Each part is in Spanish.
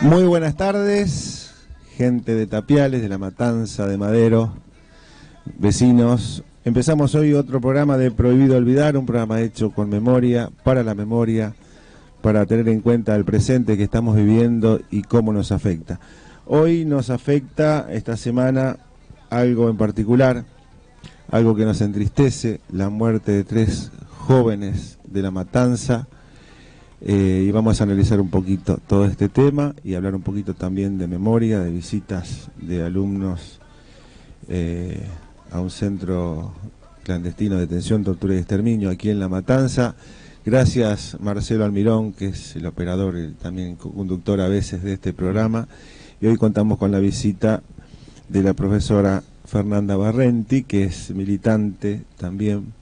Muy buenas tardes, gente de Tapiales, de La Matanza, de Madero, vecinos. Empezamos hoy otro programa de Prohibido Olvidar, un programa hecho con memoria, para la memoria, para tener en cuenta el presente que estamos viviendo y cómo nos afecta. Hoy nos afecta esta semana algo en particular, algo que nos entristece, la muerte de 3 jóvenes de La Matanza. Y vamos a analizar un poquito todo este tema y hablar un poquito también de memoria, de visitas de alumnos a un centro clandestino de detención, tortura y exterminio aquí en La Matanza. Gracias Marcelo Almirón, que es el operador y también conductor a veces de este programa. Y hoy contamos con la visita de la profesora Fernanda Barrenti, que es militante también,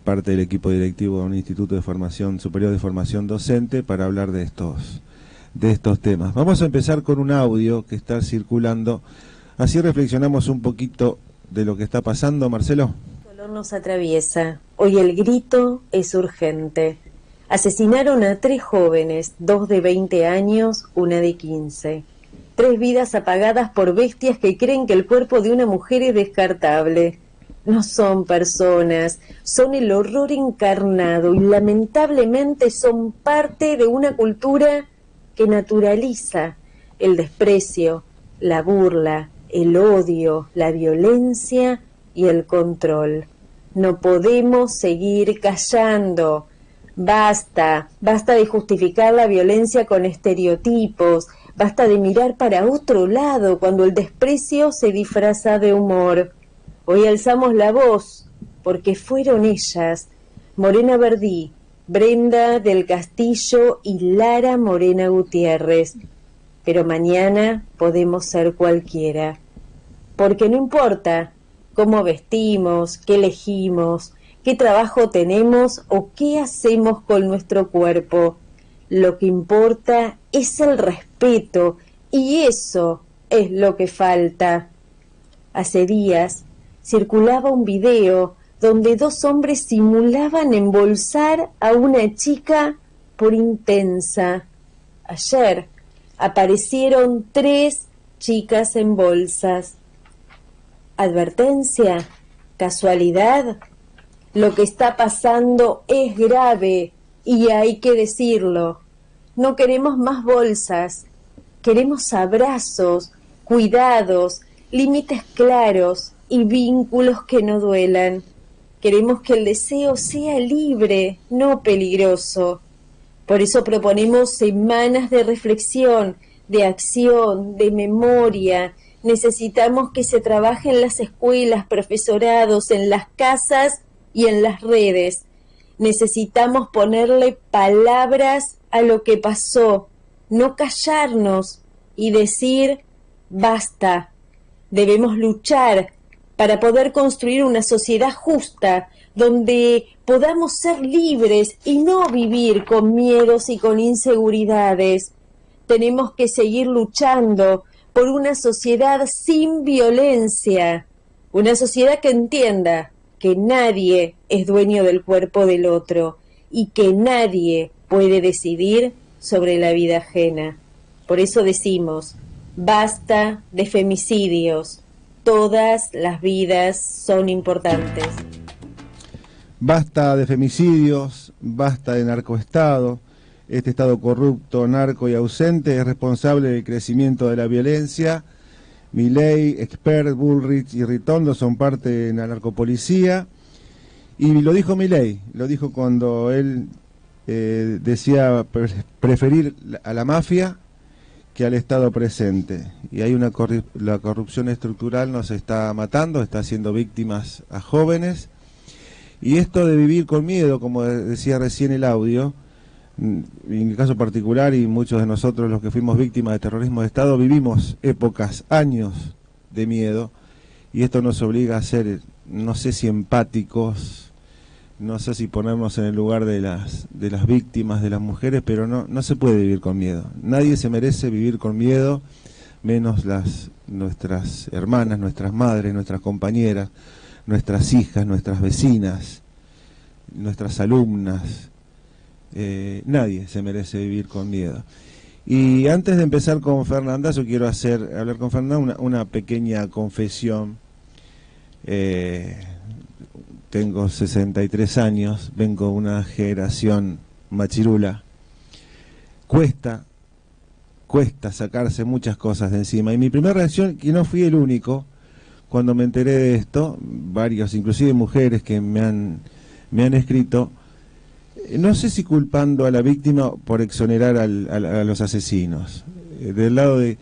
parte del equipo directivo de un instituto de formación superior de formación docente, para hablar de estos temas. Vamos a empezar con un audio que está circulando, así reflexionamos un poquito de lo que está pasando. Marcelo. El dolor nos atraviesa, hoy el grito es urgente. Asesinaron a 3 jóvenes, 2 de 20 años, una de 15. 3 vidas apagadas por bestias que creen que el cuerpo de una mujer es descartable. No son personas, son el horror encarnado y lamentablemente son parte de una cultura que naturaliza el desprecio, la burla, el odio, la violencia y el control. No podemos seguir callando. Basta de justificar la violencia con estereotipos, basta de mirar para otro lado cuando el desprecio se disfraza de humor. Hoy alzamos la voz, porque fueron ellas, Morena Verdí, Brenda del Castillo y Lara Morena Gutiérrez. Pero mañana podemos ser cualquiera, porque no importa cómo vestimos, qué elegimos, qué trabajo tenemos o qué hacemos con nuestro cuerpo. Lo que importa es el respeto, y eso es lo que falta. Hace días circulaba un video donde 2 hombres simulaban embolsar a una chica por intensa. Ayer aparecieron 3 chicas en bolsas. ¿Advertencia? ¿Casualidad? Lo que está pasando es grave y hay que decirlo. No queremos más bolsas, queremos abrazos, cuidados, límites claros y vínculos que no duelan. Queremos que el deseo sea libre, no peligroso. Por eso proponemos semanas de reflexión, de acción, de memoria. Necesitamos que se trabaje en las escuelas, profesorados, en las casas y en las redes. Necesitamos ponerle palabras a lo que pasó, no callarnos y decir basta. Debemos luchar para poder construir una sociedad justa, donde podamos ser libres y no vivir con miedos y con inseguridades. Tenemos que seguir luchando por una sociedad sin violencia, una sociedad que entienda que nadie es dueño del cuerpo del otro y que nadie puede decidir sobre la vida ajena. Por eso decimos, basta de femicidios. Todas las vidas son importantes. Basta de femicidios, basta de narcoestado. Este estado corrupto, narco y ausente es responsable del crecimiento de la violencia. Milei, Expert, Bullrich y Ritondo son parte de la narcopolicía. Y lo dijo Milei, lo dijo cuando él decía preferir a la mafia que al Estado presente. Y hay la corrupción estructural nos está matando, está haciendo víctimas a jóvenes. Y esto de vivir con miedo, como decía recién el audio, en el caso particular, y muchos de nosotros los que fuimos víctimas de terrorismo de Estado, vivimos épocas, años de miedo, y esto nos obliga a ser, no sé si empáticos, no sé si ponernos en el lugar de las víctimas, de las mujeres, pero no se puede vivir con miedo. Nadie se merece vivir con miedo, menos nuestras hermanas, nuestras madres, nuestras compañeras, nuestras hijas, nuestras vecinas, nuestras alumnas. Nadie se merece vivir con miedo. Y antes de empezar con Fernanda, yo quiero hablar con Fernanda una pequeña confesión. Tengo 63 años, vengo de una generación machirula. Cuesta sacarse muchas cosas de encima. Y mi primera reacción, que no fui el único, cuando me enteré de esto, varios, inclusive mujeres que me han escrito, no sé si culpando a la víctima por exonerar a los asesinos. Del lado de,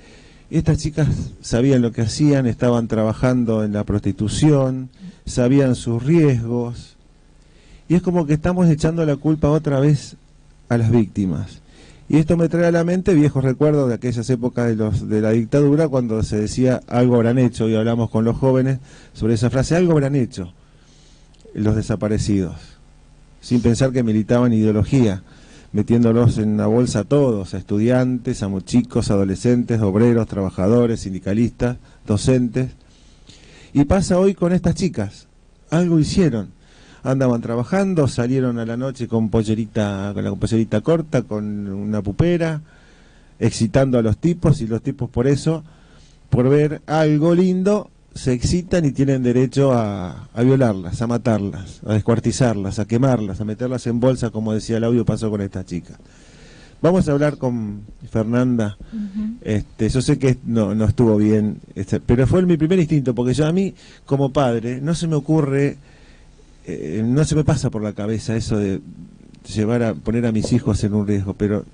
estas chicas sabían lo que hacían, estaban trabajando en la prostitución, sabían sus riesgos, y es como que estamos echando la culpa otra vez a las víctimas. Y esto me trae a la mente viejos recuerdos de aquellas épocas de la dictadura, cuando se decía algo habrán hecho, y hablamos con los jóvenes sobre esa frase, algo habrán hecho los desaparecidos, sin pensar que militaban ideología, metiéndolos en una bolsa a todos, a estudiantes, a chicos, adolescentes, obreros, trabajadores, sindicalistas, docentes. Y pasa hoy con estas chicas, algo hicieron. Andaban trabajando, salieron a la noche con la pollerita corta, con una pupera, excitando a los tipos, y los tipos por eso, por ver algo lindo, se excitan y tienen derecho a violarlas, a matarlas, a descuartizarlas, a quemarlas, a meterlas en bolsa, como decía el audio, pasó con esta chica. Vamos a hablar con Fernanda. Yo sé que no estuvo bien, pero fue mi primer instinto, porque yo, a mí como padre, no se me ocurre, no se me pasa por la cabeza eso de poner a mis hijos en un riesgo, pero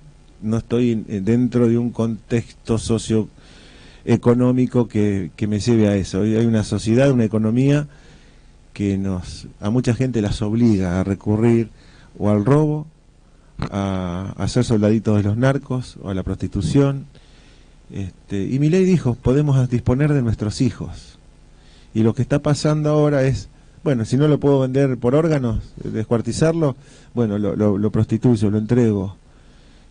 no estoy dentro de un contexto socioeconómico que me lleve a eso. Hoy hay una sociedad, una economía que a mucha gente las obliga a recurrir o al robo, a ser soldaditos de los narcos, o a la prostitución. Y Milei dijo, podemos disponer de nuestros hijos. Y lo que está pasando ahora es, bueno, si no lo puedo vender por órganos, descuartizarlo, bueno, lo prostituyo, lo entrego.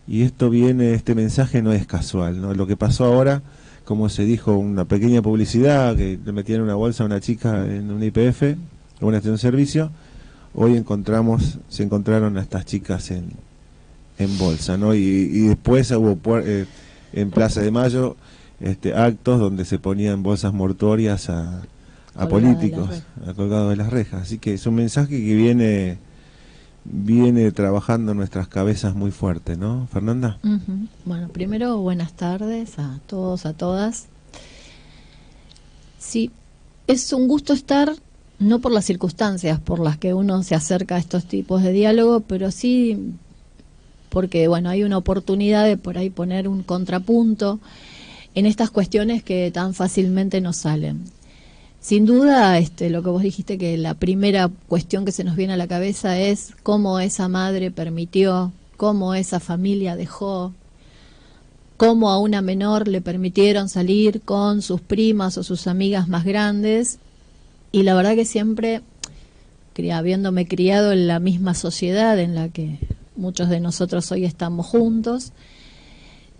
Y este mensaje no es casual, ¿no? Lo que pasó ahora, como se dijo, una pequeña publicidad, que le metían en una bolsa a una chica en un YPF, o una estación de servicio, hoy se encontraron a estas chicas en bolsa, ¿no? Y después hubo en Plaza de Mayo actos donde se ponían bolsas mortuorias a políticos, colgados de las rejas. Así que es un mensaje que viene trabajando en nuestras cabezas muy fuerte, ¿no, Fernanda? Bueno, primero, buenas tardes a todos, a todas. Sí, es un gusto estar, no por las circunstancias por las que uno se acerca a estos tipos de diálogo, pero sí porque, bueno, hay una oportunidad de por ahí poner un contrapunto en estas cuestiones que tan fácilmente nos salen. Sin duda, lo que vos dijiste, que la primera cuestión que se nos viene a la cabeza es cómo esa madre permitió, cómo esa familia dejó, cómo a una menor le permitieron salir con sus primas o sus amigas más grandes. Y la verdad que siempre, habiéndome criado en la misma sociedad en la que muchos de nosotros hoy estamos juntos,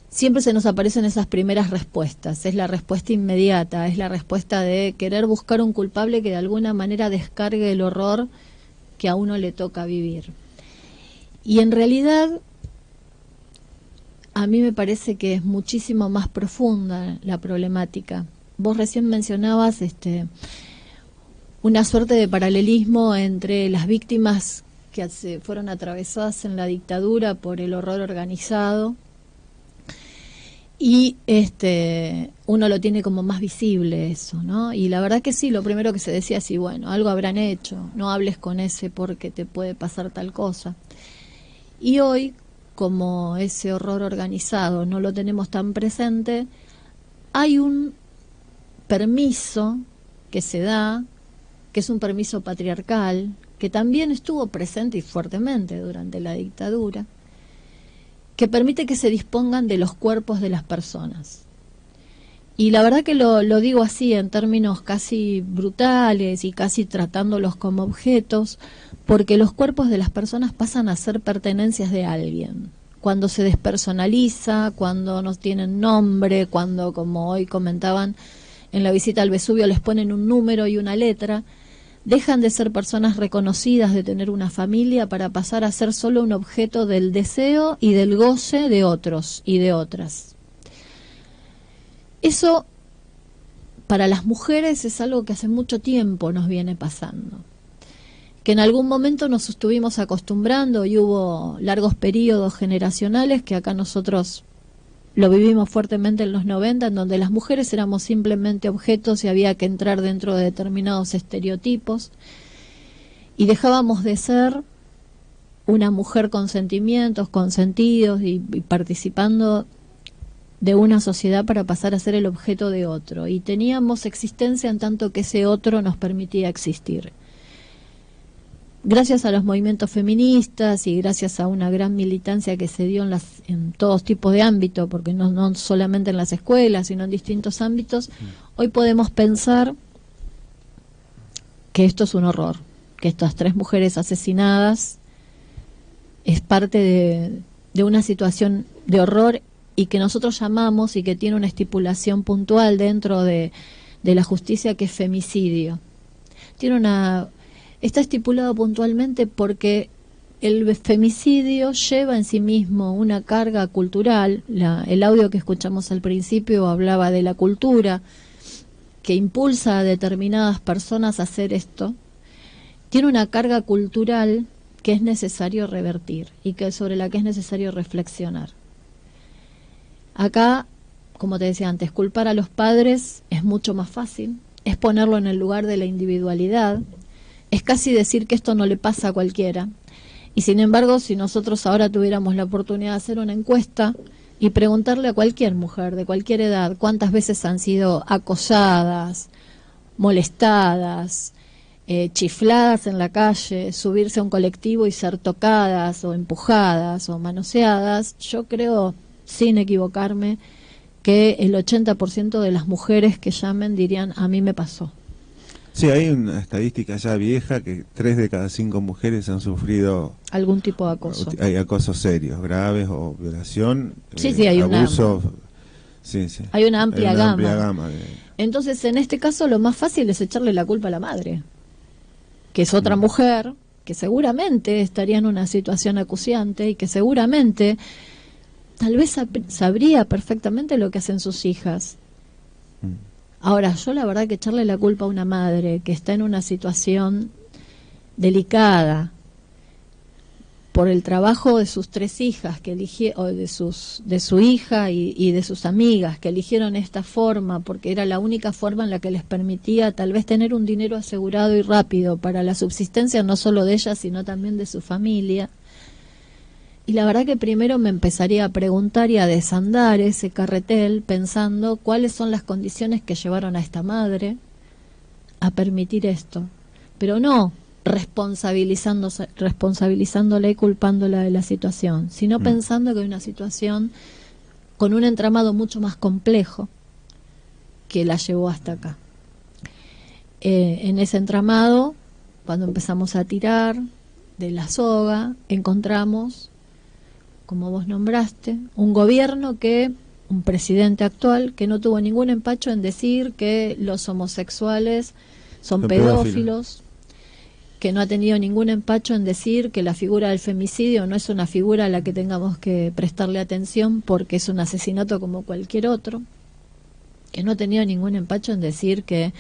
siempre se nos aparecen esas primeras respuestas. Es la respuesta inmediata, es la respuesta de querer buscar un culpable que de alguna manera descargue el horror que a uno le toca vivir. Y en realidad, a mí me parece que es muchísimo más profunda la problemática. Vos recién mencionabas una suerte de paralelismo entre las víctimas que fueron atravesadas en la dictadura por el horror organizado, y uno lo tiene como más visible eso, ¿no? Y la verdad que sí, lo primero que se decía es, bueno, algo habrán hecho, no hables con ese porque te puede pasar tal cosa. Y hoy, como ese horror organizado no lo tenemos tan presente, hay un permiso que se da, que es un permiso patriarcal, que también estuvo presente y fuertemente durante la dictadura, que permite que se dispongan de los cuerpos de las personas. Y la verdad que lo digo así en términos casi brutales y casi tratándolos como objetos, porque los cuerpos de las personas pasan a ser pertenencias de alguien. Cuando se despersonaliza, cuando no tienen nombre, cuando, como hoy comentaban en la visita al Vesubio, les ponen un número y una letra, dejan de ser personas reconocidas, de tener una familia, para pasar a ser solo un objeto del deseo y del goce de otros y de otras. Eso para las mujeres es algo que hace mucho tiempo nos viene pasando, que en algún momento nos estuvimos acostumbrando y hubo largos periodos generacionales que acá nosotros lo vivimos fuertemente en los 90, en donde las mujeres éramos simplemente objetos y había que entrar dentro de determinados estereotipos, y dejábamos de ser una mujer con sentimientos, con sentidos y participando de una sociedad para pasar a ser el objeto de otro, y teníamos existencia en tanto que ese otro nos permitía existir. Gracias a los movimientos feministas y gracias a una gran militancia que se dio en todos tipos de ámbitos, porque no solamente en las escuelas, sino en distintos ámbitos, hoy podemos pensar que esto es un horror, que estas 3 mujeres asesinadas es parte de una situación de horror, y que nosotros llamamos, y que tiene una estipulación puntual dentro de la justicia, que es femicidio. Está estipulado puntualmente porque el femicidio lleva en sí mismo una carga cultural. El audio que escuchamos al principio hablaba de la cultura que impulsa a determinadas personas a hacer esto. Tiene una carga cultural que es necesario revertir y sobre la que es necesario reflexionar. Acá, como te decía antes, culpar a los padres es mucho más fácil, es ponerlo en el lugar de la individualidad, es casi decir que esto no le pasa a cualquiera. Y sin embargo, si nosotros ahora tuviéramos la oportunidad de hacer una encuesta y preguntarle a cualquier mujer de cualquier edad cuántas veces han sido acosadas, molestadas, chifladas en la calle, subirse a un colectivo y ser tocadas o empujadas o manoseadas, yo creo, sin equivocarme, que el 80% de las mujeres que llamen dirían: a mí me pasó. Sí, hay una estadística ya vieja que 3 de cada 5 mujeres han sufrido algún tipo de acoso. Hay acosos serios, graves, o violación, sí, hay abuso. Hay una amplia gama. Entonces, en este caso, lo más fácil es echarle la culpa a la madre, que es otra mujer que seguramente estaría en una situación acuciante y que seguramente tal vez sabría perfectamente lo que hacen sus hijas. Ahora, yo la verdad que echarle la culpa a una madre que está en una situación delicada por el trabajo de sus 3 hijas que o de su hija y de sus amigas que eligieron esta forma porque era la única forma en la que les permitía tal vez tener un dinero asegurado y rápido para la subsistencia no solo de ellas sino también de su familia. Y la verdad que primero me empezaría a preguntar y a desandar ese carretel pensando cuáles son las condiciones que llevaron a esta madre a permitir esto, pero no responsabilizándola y culpándola de la situación, sino pensando que hay una situación con un entramado mucho más complejo que la llevó hasta acá. En ese entramado, cuando empezamos a tirar de la soga, encontramos, como vos nombraste, un presidente actual que no tuvo ningún empacho en decir que los homosexuales son pedófilos, que no ha tenido ningún empacho en decir que la figura del femicidio no es una figura a la que tengamos que prestarle atención porque es un asesinato como cualquier otro, que no ha tenido ningún empacho en decir que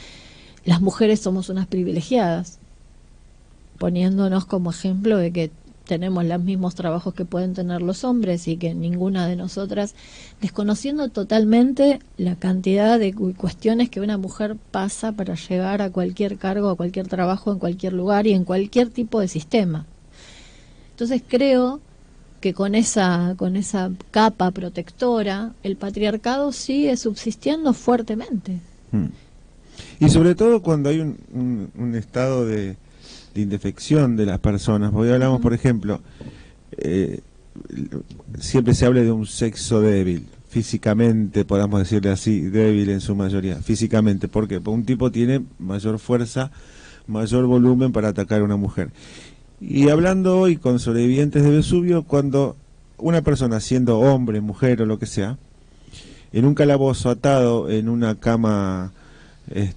las mujeres somos unas privilegiadas, poniéndonos como ejemplo de que tenemos los mismos trabajos que pueden tener los hombres y que ninguna de nosotras, desconociendo totalmente la cantidad de cuestiones que una mujer pasa para llegar a cualquier cargo, a cualquier trabajo, en cualquier lugar y en cualquier tipo de sistema. Entonces creo que con esa capa protectora, el patriarcado sigue subsistiendo fuertemente. Y sobre todo cuando hay un estado de indefección de las personas, porque hablamos, por ejemplo, siempre se habla de un sexo débil, físicamente, podamos decirle así, débil en su mayoría, físicamente, ¿por qué? Porque un tipo tiene mayor fuerza, mayor volumen para atacar a una mujer. Y hablando hoy con sobrevivientes de Vesubio, cuando una persona, siendo hombre, mujer o lo que sea, en un calabozo atado en una cama es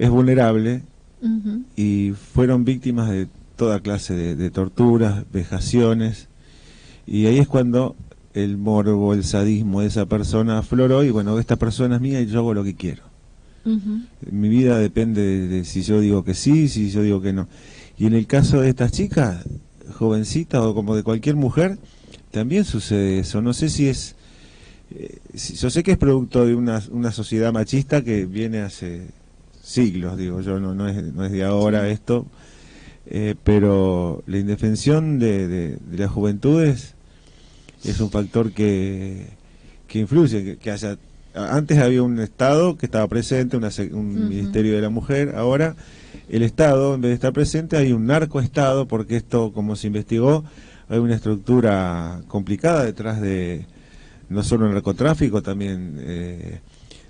vulnerable, Ujú. y fueron víctimas de toda clase de torturas, vejaciones, y ahí es cuando el morbo, el sadismo de esa persona afloró, y bueno, esta persona es mía y yo hago lo que quiero. Ujú. Mi vida depende de si yo digo que sí, si yo digo que no. Y en el caso de estas chicas, jovencitas o como de cualquier mujer, también sucede eso. No sé si es... yo sé que es producto de una sociedad machista que viene hace siglos, digo yo, no es de ahora Sí. esto, pero la indefensión de las juventudes es un factor que influye, que haya... Antes había un Estado que estaba presente, un Ujú. Ministerio de la Mujer, ahora el Estado, en vez de estar presente, hay un narcoestado, porque esto, como se investigó, hay una estructura complicada detrás de no solo el narcotráfico, también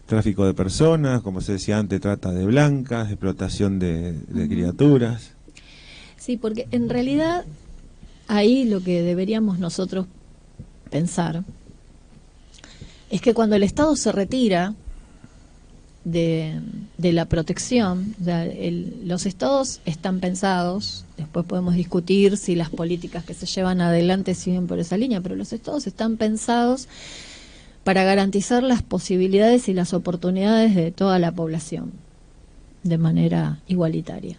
tráfico de personas, como se decía antes, trata de blancas, explotación de Ujú. criaturas. Sí, porque en realidad ahí lo que deberíamos nosotros pensar es que cuando el Estado se retira de la protección, o sea, los estados están pensados, después podemos discutir si las políticas que se llevan adelante siguen por esa línea, pero los estados están pensados para garantizar las posibilidades y las oportunidades de toda la población de manera igualitaria.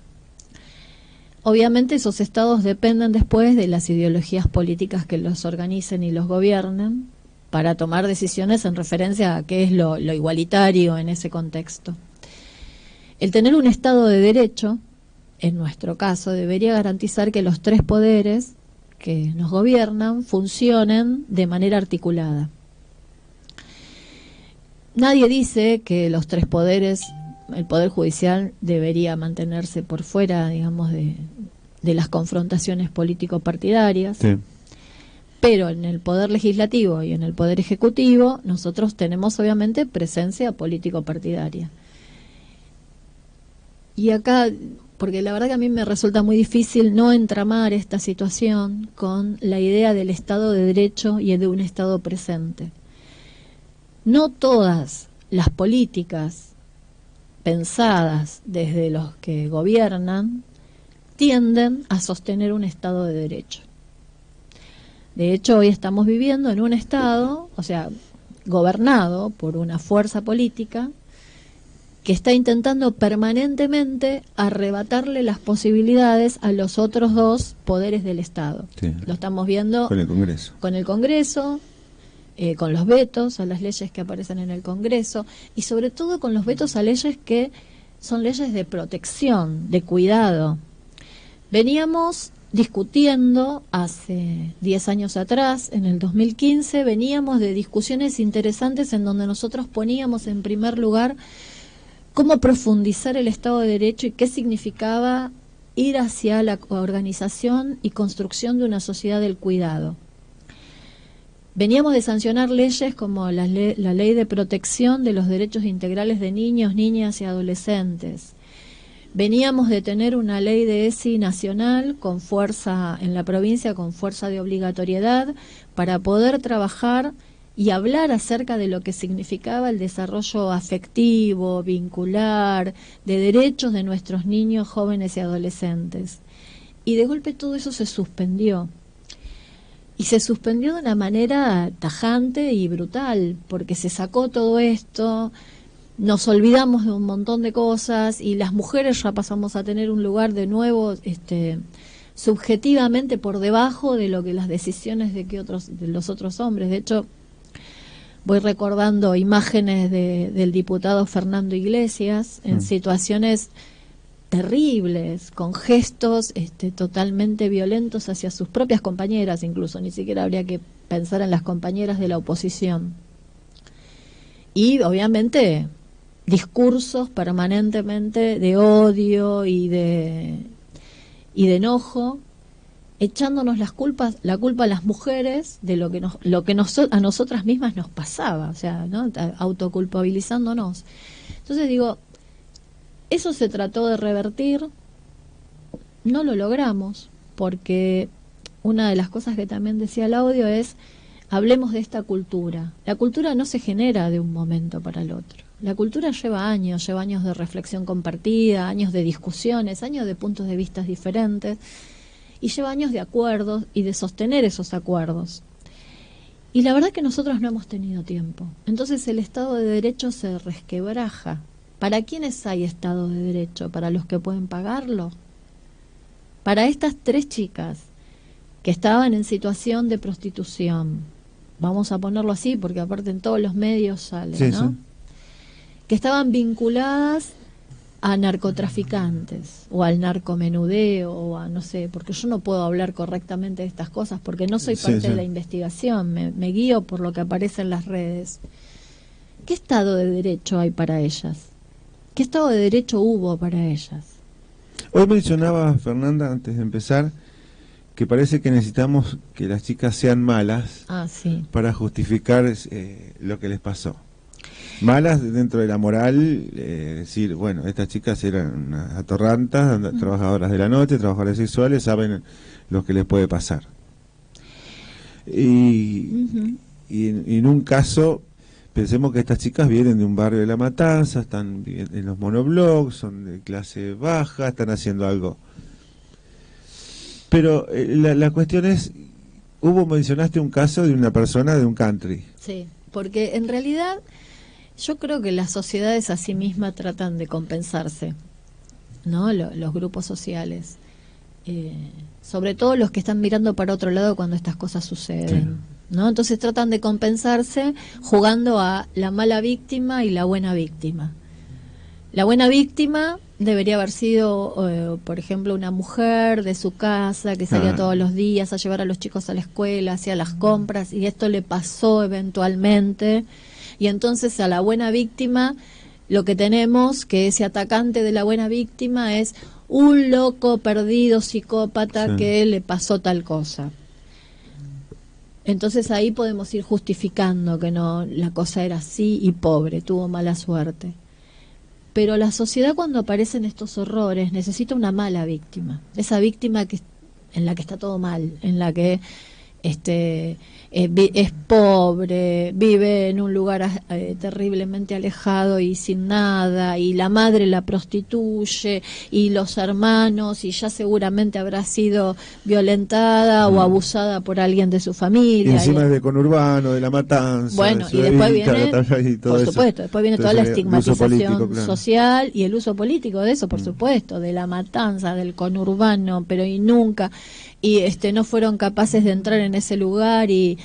Obviamente esos estados dependen después de las ideologías políticas que los organicen y los gobiernen para tomar decisiones en referencia a qué es lo igualitario en ese contexto. El tener un Estado de Derecho, en nuestro caso, debería garantizar que los tres poderes que nos gobiernan funcionen de manera articulada. Nadie dice que los tres poderes, el Poder Judicial debería mantenerse por fuera, digamos, de las confrontaciones político-partidarias. Sí. Pero en el Poder Legislativo y en el Poder Ejecutivo nosotros tenemos obviamente presencia político-partidaria. Y acá, porque la verdad que a mí me resulta muy difícil no entramar esta situación con la idea del Estado de Derecho y de un Estado presente. No todas las políticas pensadas desde los que gobiernan tienden a sostener un Estado de Derecho. De hecho, hoy estamos viviendo en un Estado, o sea, gobernado por una fuerza política que está intentando permanentemente arrebatarle las posibilidades a los otros dos poderes del Estado. Sí. Lo estamos viendo Con el Congreso. con el Congreso, con los vetos a las leyes que aparecen en el Congreso y sobre todo con los vetos a leyes que son leyes de protección, de cuidado. Veníamos discutiendo hace 10 años atrás, en el 2015, veníamos de discusiones interesantes en donde nosotros poníamos en primer lugar cómo profundizar el Estado de Derecho y qué significaba ir hacia la organización y construcción de una sociedad del cuidado. Veníamos de sancionar leyes como la ley de protección de los derechos integrales de niños, niñas y adolescentes. Veníamos de tener una ley de ESI nacional con fuerza en la provincia, con fuerza de obligatoriedad, para poder trabajar y hablar acerca de lo que significaba el desarrollo afectivo, vincular, de derechos de nuestros niños, jóvenes y adolescentes. Y de golpe todo eso se suspendió. Y se suspendió de una manera tajante y brutal, porque se sacó todo esto, nos olvidamos de un montón de cosas y las mujeres ya pasamos a tener un lugar de nuevo subjetivamente por debajo de lo que las decisiones de los otros hombres. De hecho, voy recordando imágenes del diputado Fernando Iglesias en situaciones terribles, con gestos totalmente violentos hacia sus propias compañeras, incluso ni siquiera habría que pensar en las compañeras de la oposición. Y obviamente discursos permanentemente de odio y de enojo, echándonos la culpa a las mujeres de lo que a nosotras mismas nos pasaba, o sea, ¿no? Autoculpabilizándonos. Entonces digo, eso se trató de revertir, no lo logramos, porque una de las cosas que también decía el audio es, hablemos de esta cultura. La cultura no se genera de un momento para el otro. La cultura lleva años de reflexión compartida, años de discusiones, años de puntos de vista diferentes, y lleva años de acuerdos y de sostener esos acuerdos. Y la verdad que nosotros no hemos tenido tiempo. Entonces el Estado de Derecho se resquebraja. ¿Para quiénes hay Estado de Derecho? ¿Para los que pueden pagarlo? Para estas 3 chicas que estaban en situación de prostitución, vamos a ponerlo así porque aparte en todos los medios sale, sí, ¿no? Sí. Que estaban vinculadas a narcotraficantes o al narcomenudeo o a no sé, porque yo no puedo hablar correctamente de estas cosas porque no soy parte de la investigación, me guío por lo que aparece en las redes. ¿Qué Estado de Derecho hay para ellas? ¿Qué Estado de Derecho hubo para ellas? Hoy mencionaba, Fernanda, antes de empezar, que parece que necesitamos que las chicas sean malas sí. para justificar lo que les pasó. Malas dentro de la moral, decir, bueno, estas chicas eran unas atorrantas, trabajadoras de la noche, trabajadoras sexuales, saben lo que les puede pasar. Y en un caso, pensemos que estas chicas vienen de un barrio de La Matanza, están en los monoblocks, son de clase baja, están haciendo algo. Pero la cuestión es, mencionaste un caso de una persona de un country. Sí, porque en realidad yo creo que las sociedades a sí mismas tratan de compensarse, ¿no? Los grupos sociales, sobre todo los que están mirando para otro lado cuando estas cosas suceden, ¿no? Entonces tratan de compensarse jugando a la mala víctima y la buena víctima. La buena víctima debería haber sido, por ejemplo, una mujer de su casa que salía todos los días a llevar a los chicos a la escuela, hacía las compras, y esto le pasó eventualmente. Y entonces a la buena víctima, lo que tenemos, que ese atacante de la buena víctima es un loco perdido, psicópata, que le pasó tal cosa. Entonces ahí podemos ir justificando que no, la cosa era así y pobre, tuvo mala suerte. Pero la sociedad, cuando aparecen estos horrores, necesita una mala víctima. Esa víctima en la que está todo mal, en la que es pobre, vive en un lugar terriblemente alejado y sin nada, y la madre la prostituye, y los hermanos, y ya seguramente habrá sido violentada o abusada por alguien de su familia. Y encima es de conurbano, de La Matanza. Bueno, y después viene, por supuesto, después viene toda la estigmatización social y el uso político de eso, por supuesto, de La Matanza, del conurbano, pero y nunca... y no fueron capaces de entrar en ese lugar y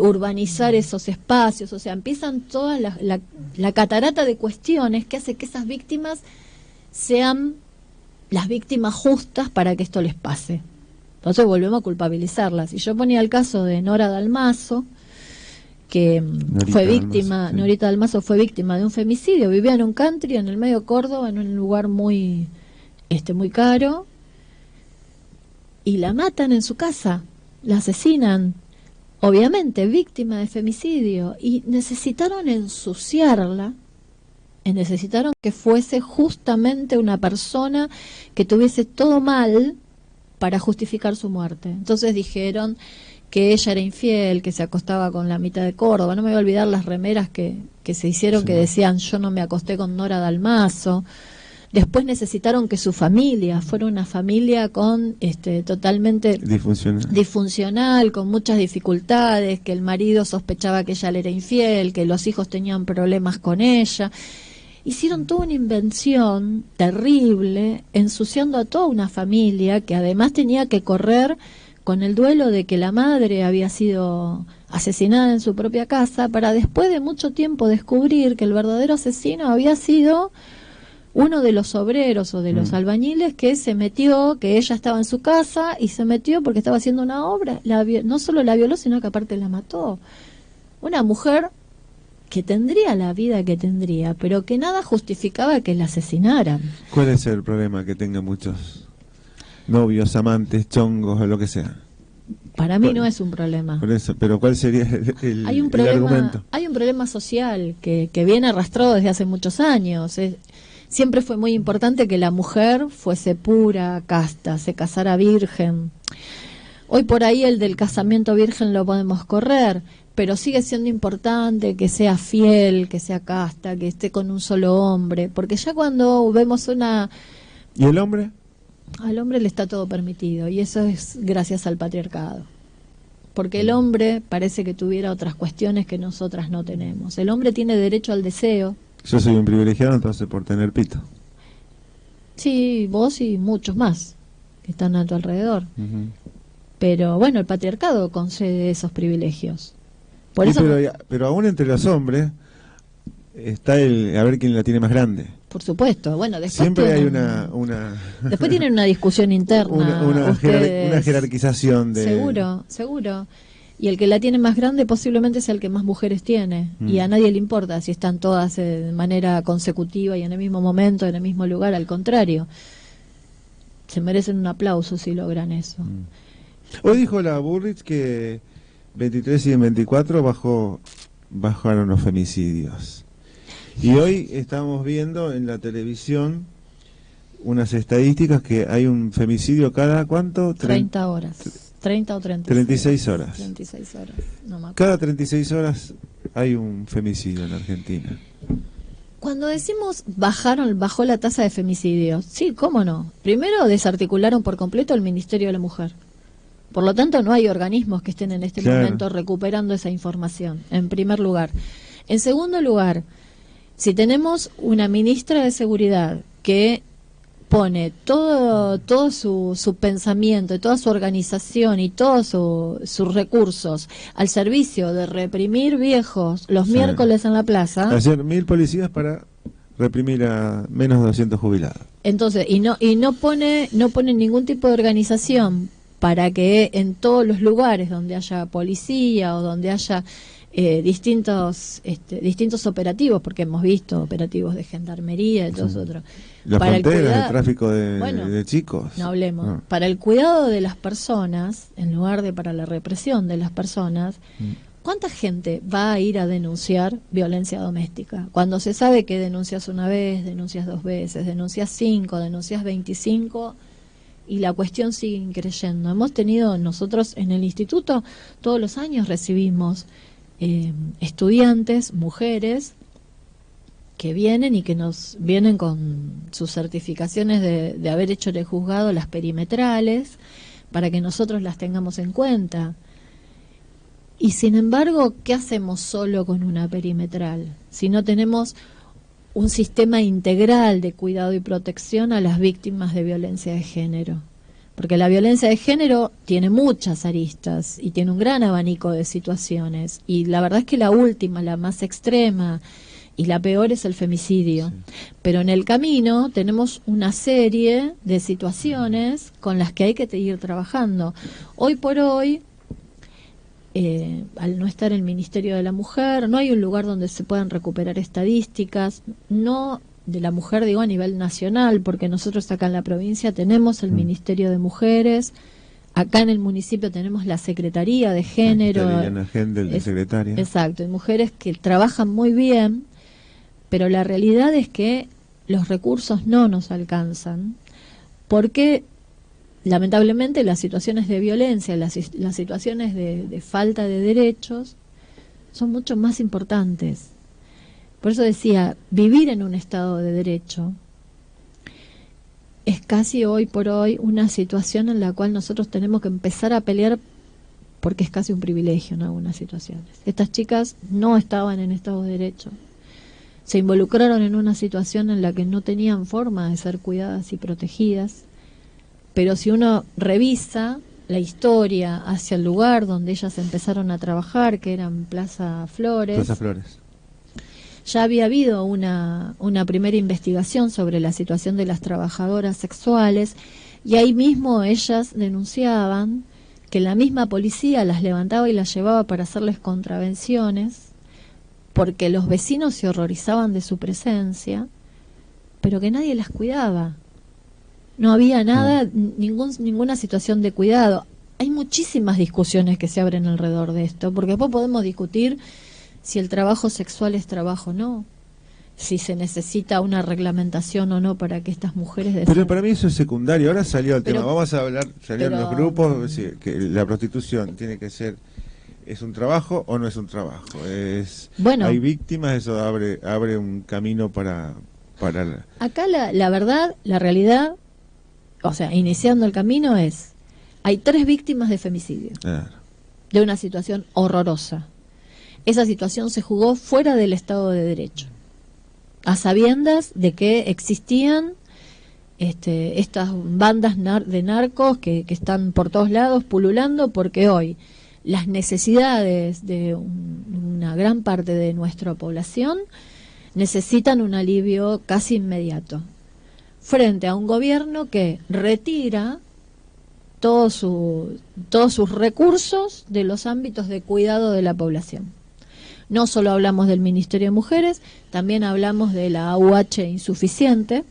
urbanizar esos espacios. O sea, empiezan toda la catarata de cuestiones que hace que esas víctimas sean las víctimas justas para que esto les pase. Entonces volvemos a culpabilizarlas. Y yo ponía el caso de Nora Dalmazo, que Norita Dalmazo fue víctima de un femicidio. Vivía en un country en el medio de Córdoba, en un lugar muy caro, y la matan en su casa, la asesinan, obviamente víctima de femicidio, y necesitaron ensuciarla, y necesitaron que fuese justamente una persona que tuviese todo mal para justificar su muerte. Entonces dijeron que ella era infiel, que se acostaba con la mitad de Córdoba. No me voy a olvidar las remeras que se hicieron, que decían: yo no me acosté con Nora Dalmazo. Después necesitaron que su familia fuera una familia con totalmente disfuncional, con muchas dificultades, que el marido sospechaba que ella le era infiel, que los hijos tenían problemas con ella. Hicieron toda una invención terrible, ensuciando a toda una familia que además tenía que correr con el duelo de que la madre había sido asesinada en su propia casa, para después de mucho tiempo descubrir que el verdadero asesino había sido uno de los obreros o de los albañiles, que se metió, que ella estaba en su casa y se metió porque estaba haciendo una obra. No solo la violó, sino que aparte la mató. Una mujer que tendría la vida que tendría, pero que nada justificaba que la asesinaran. ¿Cuál es el problema? Que tenga muchos novios, amantes, chongos o lo que sea. Para mí no es un problema. Por eso, pero ¿cuál sería el argumento? Hay un problema social que viene arrastrado desde hace muchos años. Siempre fue muy importante que la mujer fuese pura, casta, se casara virgen. Hoy por ahí el del casamiento virgen lo podemos correr, pero sigue siendo importante que sea fiel, que sea casta, que esté con un solo hombre, porque ya cuando vemos una... ¿Y el hombre? Al hombre le está todo permitido, y eso es gracias al patriarcado. Porque el hombre parece que tuviera otras cuestiones que nosotras no tenemos. El hombre tiene derecho al deseo. Yo soy un privilegiado entonces por tener pito. Sí, vos y muchos más que están a tu alrededor. Ujú. Pero bueno, el patriarcado concede esos privilegios. Por Sí, eso, pero aún entre los hombres está el a ver quién la tiene más grande. por supuesto, bueno, después Siempre hay tienen, una después tienen una discusión interna. una ustedes. jerarquización de... Seguro, seguro. Y el que la tiene más grande posiblemente sea el que más mujeres tiene. Y a nadie le importa si están todas de manera consecutiva y en el mismo momento, en el mismo lugar. Al contrario, se merecen un aplauso si logran eso. Hoy dijo la Bullrich que 23 y 24 bajaron los femicidios. Y hoy estamos viendo en la televisión unas estadísticas que hay un femicidio cada ¿cuánto? 30 horas. 30 o 36. 36 horas. 36 horas. No me acuerdo. Cada 36 horas hay un femicidio en Argentina. Cuando decimos bajó la tasa de femicidios, sí, cómo no. Primero desarticularon por completo el Ministerio de la Mujer. Por lo tanto, no hay organismos que estén en este Claro. momento recuperando esa información, en primer lugar. En segundo lugar, si tenemos una ministra de Seguridad que pone todo su pensamiento, toda su organización y todos sus recursos al servicio de reprimir viejos los Sí. miércoles en la plaza, Ayer 1000 policías para reprimir a menos de 200 jubilados. entonces y no pone ningún tipo de organización para que en todos los lugares donde haya policía o donde haya distintos operativos, porque hemos visto operativos de gendarmería y todos otros. Las Para el fronteras, cuidado- el tráfico Bueno, de chicos. No hablemos. No. Para el cuidado de las personas, en lugar de para la represión de las personas, ¿cuánta gente va a ir a denunciar violencia doméstica? Cuando se sabe que denuncias una vez, denuncias 2 veces, denuncias 5, denuncias 25 y la cuestión sigue increyendo. Hemos tenido nosotros en el instituto, todos los años recibimos estudiantes, mujeres, que vienen y que nos vienen con sus certificaciones de haber hecho en el juzgado las perimetrales para que nosotros las tengamos en cuenta. Y sin embargo, ¿qué hacemos solo con una perimetral? Si no tenemos un sistema integral de cuidado y protección a las víctimas de violencia de género. Porque la violencia de género tiene muchas aristas y tiene un gran abanico de situaciones. Y la verdad es que la última, la más extrema y la peor es el femicidio. Sí. Pero en el camino tenemos una serie de situaciones con las que hay que seguir trabajando. Hoy por hoy, al no estar el Ministerio de la Mujer, no hay un lugar donde se puedan recuperar estadísticas, no de la mujer, digo, a nivel nacional, porque nosotros acá en la provincia tenemos el Ministerio de Mujeres, acá en el municipio tenemos la Secretaría de Género. Liliana Gendel, de secretaria. Exacto, hay mujeres que trabajan muy bien, pero la realidad es que los recursos no nos alcanzan, porque lamentablemente las situaciones de violencia, las situaciones de falta de derechos son mucho más importantes. Por eso decía, vivir en un estado de derecho es casi hoy por hoy una situación en la cual nosotros tenemos que empezar a pelear porque es casi un privilegio en algunas situaciones. Estas chicas no estaban en estado de derecho. Se involucraron en una situación en la que no tenían forma de ser cuidadas y protegidas. Pero si uno revisa la historia hacia el lugar donde ellas empezaron a trabajar, que era en Plaza Flores, ya había habido una primera investigación sobre la situación de las trabajadoras sexuales y ahí mismo ellas denunciaban que la misma policía las levantaba y las llevaba para hacerles contravenciones porque los vecinos se horrorizaban de su presencia, pero que nadie las cuidaba. No había nada, ninguna situación de cuidado. Hay muchísimas discusiones que se abren alrededor de esto, porque después podemos discutir si el trabajo sexual es trabajo o no. si se necesita una reglamentación o no para que estas mujeres Pero para mí eso es secundario. Ahora salió el Pero- tema, vamos a hablar, salieron pero- los grupos, sí, que la prostitución tiene que ser, ¿es un trabajo o no es un trabajo? Bueno. Hay víctimas, eso abre un camino para Acá la verdad, la realidad, o sea, iniciando el camino hay 3 víctimas de femicidio, claro. de una situación horrorosa. Esa situación se jugó fuera del Estado de Derecho, a sabiendas de que existían estas bandas de narcos que están por todos lados pululando, porque hoy las necesidades de una gran parte de nuestra población necesitan un alivio casi inmediato, frente a un gobierno que retira todos sus recursos de los ámbitos de cuidado de la población. No solo hablamos del Ministerio de Mujeres, también hablamos de la AUH insuficiente,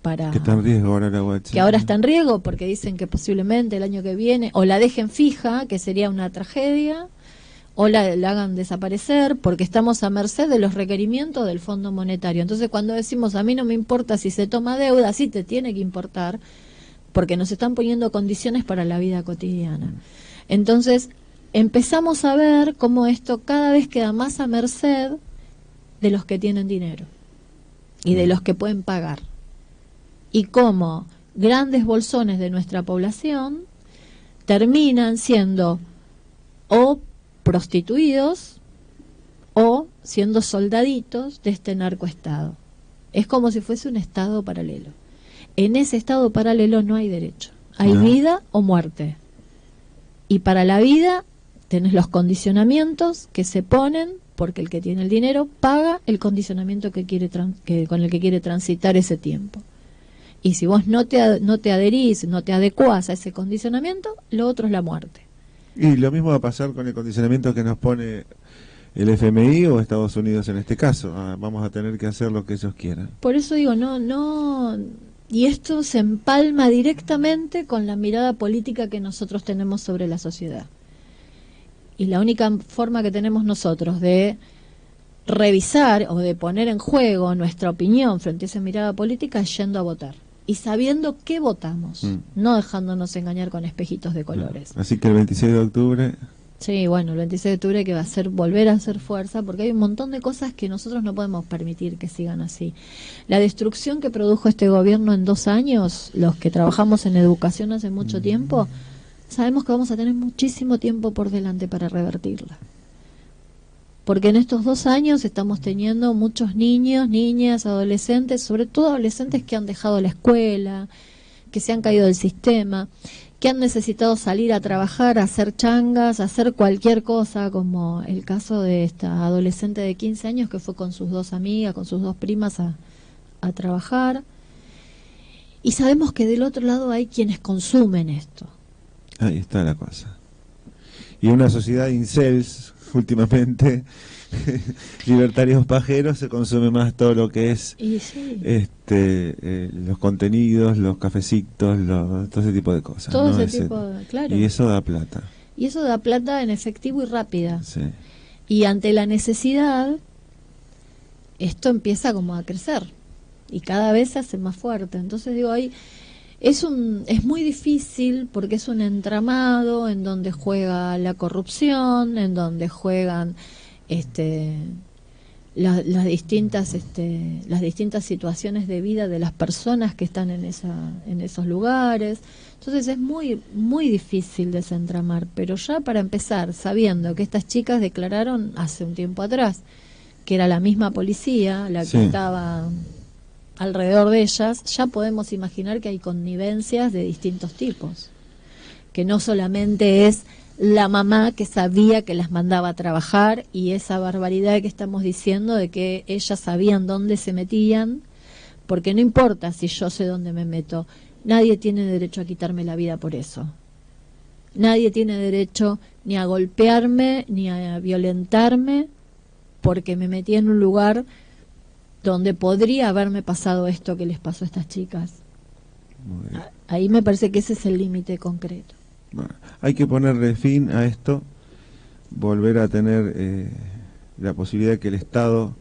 que está en riesgo ahora la UH. que ahora está en riesgo porque dicen que posiblemente el año que viene o la dejen fija, que sería una tragedia, o la hagan desaparecer, porque estamos a merced de los requerimientos del Fondo Monetario. Entonces, cuando decimos a mí no me importa si se toma deuda, sí te tiene que importar, porque nos están poniendo condiciones para la vida cotidiana. Entonces, empezamos a ver cómo esto cada vez queda más a merced de los que tienen dinero y de los que pueden pagar. Y cómo grandes bolsones de nuestra población terminan siendo o prostituidos o siendo soldaditos de este narcoestado. Es como si fuese un estado paralelo. En ese estado paralelo no hay derecho. Hay vida o muerte. Y para la vida tenés los condicionamientos que se ponen porque el que tiene el dinero paga el condicionamiento que quiere con el que quiere transitar ese tiempo. Y si vos no te adherís, no te adecuás a ese condicionamiento, lo otro es la muerte. Y lo mismo va a pasar con el condicionamiento que nos pone el FMI o Estados Unidos en este caso. Vamos a tener que hacer lo que ellos quieran. Por eso digo, no, y esto se empalma directamente con la mirada política que nosotros tenemos sobre la sociedad. Y la única forma que tenemos nosotros de revisar o de poner en juego nuestra opinión frente a esa mirada política es yendo a votar. Y sabiendo qué votamos, no dejándonos engañar con espejitos de colores. Así que el 26 de octubre... Sí, bueno, el 26 de octubre que va a ser volver a hacer fuerza, porque hay un montón de cosas que nosotros no podemos permitir que sigan así. La destrucción que produjo este gobierno en 2 años, los que trabajamos en educación hace mucho tiempo, sabemos que vamos a tener muchísimo tiempo por delante para revertirla. Porque en estos 2 años estamos teniendo muchos niños, niñas, adolescentes, sobre todo adolescentes que han dejado la escuela, que se han caído del sistema, que han necesitado salir a trabajar, a hacer changas, a hacer cualquier cosa, como el caso de esta adolescente de 15 años que fue con sus 2 amigas, con sus 2 primas a trabajar. Y sabemos que del otro lado hay quienes consumen esto. Ahí está la cosa. Y una sociedad incels, últimamente, libertarios pajeros, se consume más todo lo que es Y sí, los contenidos, los cafecitos, todo ese tipo de cosas. todo ¿no? ese tipo, claro. Y eso da plata. Y eso da plata en efectivo y rápida. Sí. Y ante la necesidad, esto empieza como a crecer. Y cada vez se hace más fuerte. Entonces digo, ahí es muy difícil porque es un entramado en donde juega la corrupción, en donde juegan las distintas situaciones de vida de las personas que están en esos lugares. Entonces es muy muy difícil desentramar, pero ya para empezar, sabiendo que estas chicas declararon hace un tiempo atrás que era la misma policía la que estaba alrededor de ellas, ya podemos imaginar que hay connivencias de distintos tipos, que no solamente es la mamá que sabía que las mandaba a trabajar y esa barbaridad que estamos diciendo de que ellas sabían dónde se metían, porque no importa si yo sé dónde me meto, nadie tiene derecho a quitarme la vida por eso. Nadie tiene derecho ni a golpearme ni a violentarme porque me metí en un lugar donde podría haberme pasado esto que les pasó a estas chicas. Ahí me parece que ese es el límite concreto. Bueno, hay que ponerle fin a esto, volver a tener la posibilidad de que el Estado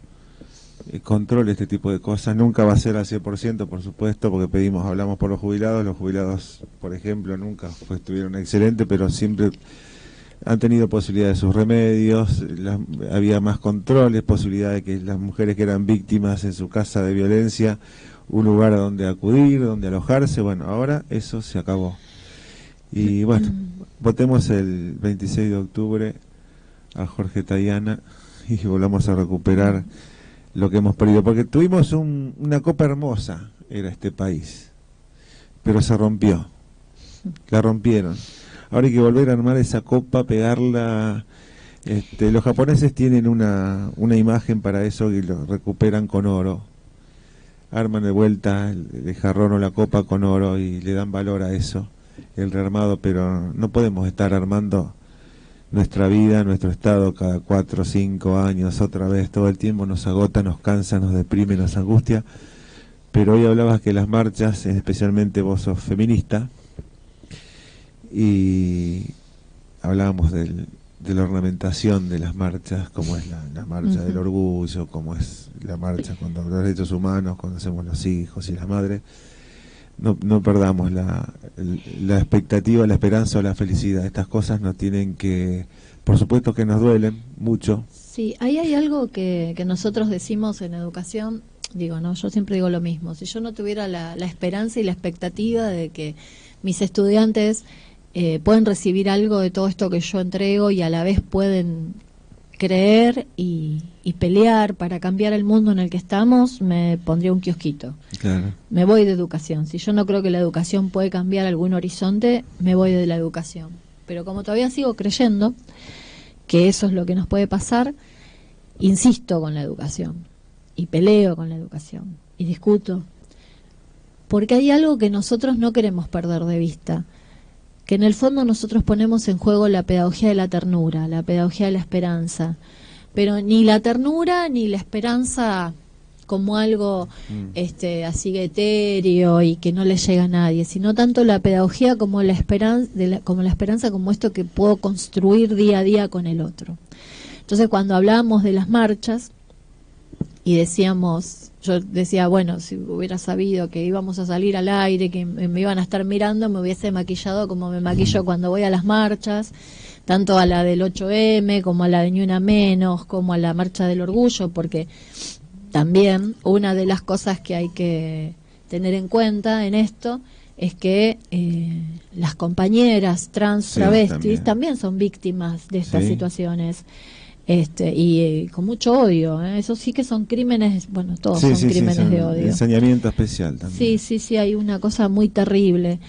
controle este tipo de cosas. Nunca va a ser al 100%, por supuesto, porque hablamos por los jubilados, por ejemplo, nunca estuvieron excelentes, pero siempre han tenido posibilidad de sus remedios, había más controles, posibilidad de que las mujeres que eran víctimas en su casa de violencia, un lugar a donde acudir, donde alojarse. Bueno, ahora eso se acabó. Y bueno, votemos el 26 de octubre a Jorge Tayana y volvamos a recuperar lo que hemos perdido, porque tuvimos una copa hermosa, era este país, pero se rompió, la rompieron. Ahora hay que volver a armar esa copa, pegarla. Los japoneses tienen una imagen para eso y lo recuperan con oro, arman de vuelta el jarrón o la copa con oro y le dan valor a eso, el rearmado. Pero no podemos estar armando nuestra vida, nuestro estado cada 4 o 5 años otra vez, todo el tiempo nos agota, nos cansa, nos deprime, nos angustia. Pero hoy hablabas que las marchas, especialmente vos sos feminista, y hablábamos de la ornamentación de las marchas, como es la marcha del orgullo, como es la marcha contra los derechos humanos, cuando hacemos los hijos y las madres. No perdamos la expectativa, la esperanza o la felicidad. Estas cosas nos tienen que, por supuesto que nos duelen mucho. Sí, ahí hay algo que nosotros decimos en educación, yo siempre digo lo mismo. Si yo no tuviera la esperanza y la expectativa de que mis estudiantes pueden recibir algo de todo esto que yo entrego y a la vez pueden creer y pelear para cambiar el mundo en el que estamos, me pondría un kiosquito. Claro. Me voy de educación. Si yo no creo que la educación puede cambiar algún horizonte, me voy de la educación. Pero como todavía sigo creyendo que eso es lo que nos puede pasar, insisto con la educación y peleo con la educación y discuto, porque hay algo que nosotros no queremos perder de vista, que en el fondo nosotros ponemos en juego la pedagogía de la ternura, la pedagogía de la esperanza, pero ni la ternura ni la esperanza como algo así etéreo y que no le llega a nadie, sino tanto la pedagogía como la esperanza como esto que puedo construir día a día con el otro. Entonces, cuando hablábamos de las marchas y yo decía, bueno, si hubiera sabido que íbamos a salir al aire, que me iban a estar mirando, me hubiese maquillado como me maquillo cuando voy a las marchas, tanto a la del 8M como a la de Ni Una Menos, como a la Marcha del Orgullo, porque también una de las cosas que hay que tener en cuenta en esto es que las compañeras trans, travestis, también son víctimas de estas situaciones. Y con mucho odio, eso sí que son crímenes, bueno, todos son crímenes de odio. Ensañamiento especial también. Sí, hay una cosa muy terrible.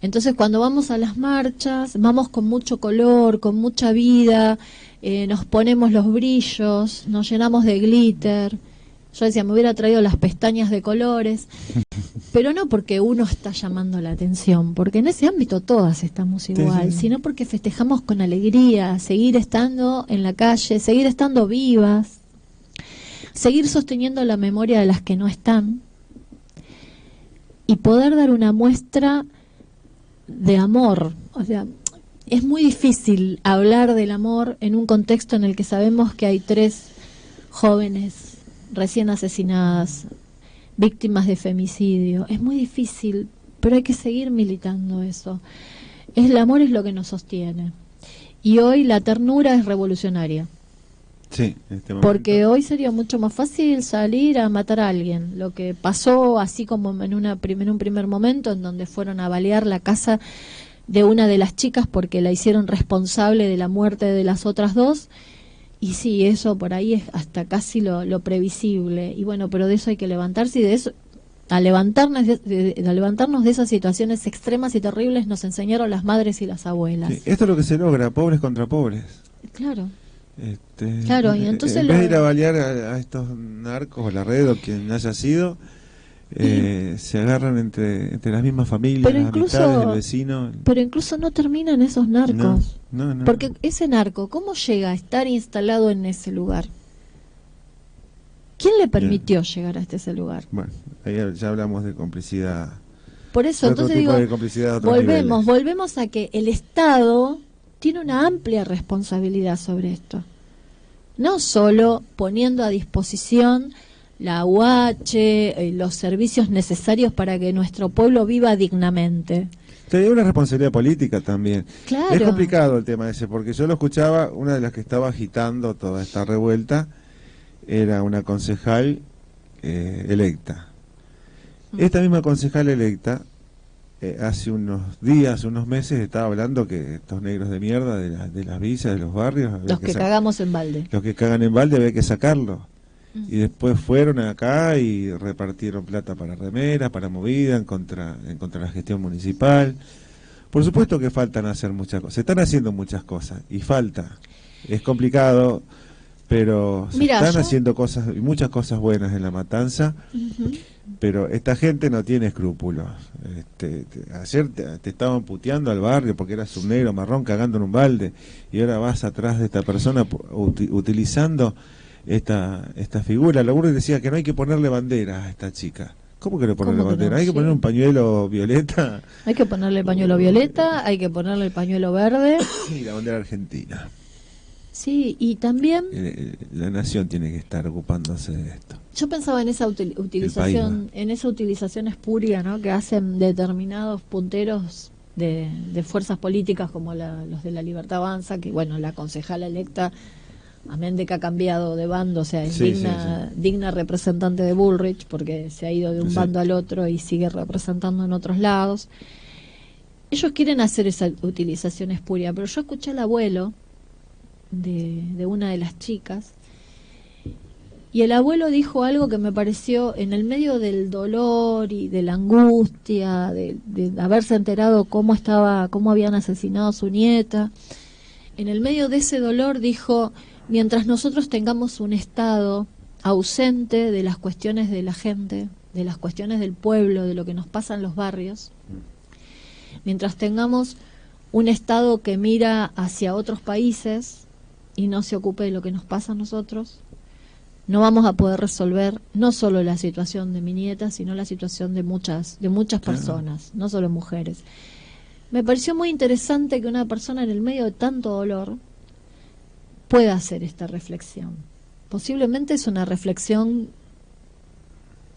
Entonces, cuando vamos a las marchas, vamos con mucho color, con mucha vida, nos ponemos los brillos, nos llenamos de glitter. Yo decía, me hubiera traído las pestañas de colores, pero no porque uno está llamando la atención, porque en ese ámbito todas estamos igual, sino porque festejamos con alegría, seguir estando en la calle, seguir estando vivas, seguir sosteniendo la memoria de las que no están y poder dar una muestra de amor. O sea, es muy difícil hablar del amor en un contexto en el que sabemos que hay 3 jóvenes recién asesinadas, víctimas de femicidio. Es muy difícil, pero hay que seguir militando eso. El amor es lo que nos sostiene. Y hoy la ternura es revolucionaria. Sí, en este momento. Porque hoy sería mucho más fácil salir a matar a alguien. Lo que pasó, así como en un primer momento, en donde fueron a balear la casa de una de las chicas porque la hicieron responsable de la muerte de las otras 2. Y sí, eso por ahí es hasta casi lo previsible. Y bueno, pero de eso hay que levantarse, y de eso, a levantarnos de esas situaciones extremas y terribles nos enseñaron las madres y las abuelas. Sí, esto es lo que se logra, pobres contra pobres. Claro. Claro, y entonces en vez de ir a balear a estos narcos o la red o quien haya sido, se agarran entre las mismas familias, pero las incluso, amistades, el vecino. Pero incluso no terminan esos narcos. No. Porque ese narco, ¿cómo llega a estar instalado en ese lugar? ¿Quién le permitió llegar hasta ese lugar? Bueno, ahí ya hablamos de complicidad. Por eso, entonces digo, volvemos a que el Estado tiene una amplia responsabilidad sobre esto. No solo poniendo a disposición la UH, los servicios necesarios para que nuestro pueblo viva dignamente. Tenía una responsabilidad política también. Claro. Es complicado el tema ese, porque yo lo escuchaba, una de las que estaba agitando toda esta revuelta era una concejal electa. Esta misma concejal electa, hace unos días, unos meses, estaba hablando que estos negros de mierda de las villas, de los barrios... Los que cagamos en balde. Los que cagan en balde había que sacarlos. Y después fueron acá y repartieron plata para remeras, para movida, en contra la gestión municipal. Por supuesto que faltan hacer muchas cosas. Se están haciendo muchas cosas y falta. Es complicado, pero se están haciendo cosas, muchas cosas buenas en La Matanza. Pero esta gente no tiene escrúpulos. Ayer te estaban puteando al barrio porque eras un negro marrón cagando en un balde y ahora vas atrás de esta persona utilizando esta figura. La URSS decía que no hay que ponerle bandera a esta chica. ¿Cómo que le ponerle bandera? No? Hay que poner un pañuelo violeta. Hay que ponerle el pañuelo violeta, hay que ponerle el pañuelo verde. Y la bandera argentina. Sí, y también... la nación tiene que estar ocupándose de esto. Yo pensaba en esa utilización, espuria, ¿no?, que hacen determinados punteros de fuerzas políticas como los de La Libertad Avanza, que bueno, la concejala electa, amén de que ha cambiado de bando, o sea, es digna representante de Bullrich, porque se ha ido de un bando al otro y sigue representando en otros lados. Ellos quieren hacer esa utilización espuria, pero yo escuché al abuelo de una de las chicas, y el abuelo dijo algo que me pareció, en el medio del dolor y de la angustia de haberse enterado cómo habían asesinado a su nieta, en el medio de ese dolor dijo: mientras nosotros tengamos un Estado ausente de las cuestiones de la gente, de las cuestiones del pueblo, de lo que nos pasa en los barrios, mientras tengamos un Estado que mira hacia otros países y no se ocupe de lo que nos pasa a nosotros, no vamos a poder resolver no solo la situación de mi nieta, sino la situación de muchas personas, no solo mujeres. Me pareció muy interesante que una persona en el medio de tanto dolor pueda hacer esta reflexión. Posiblemente es una reflexión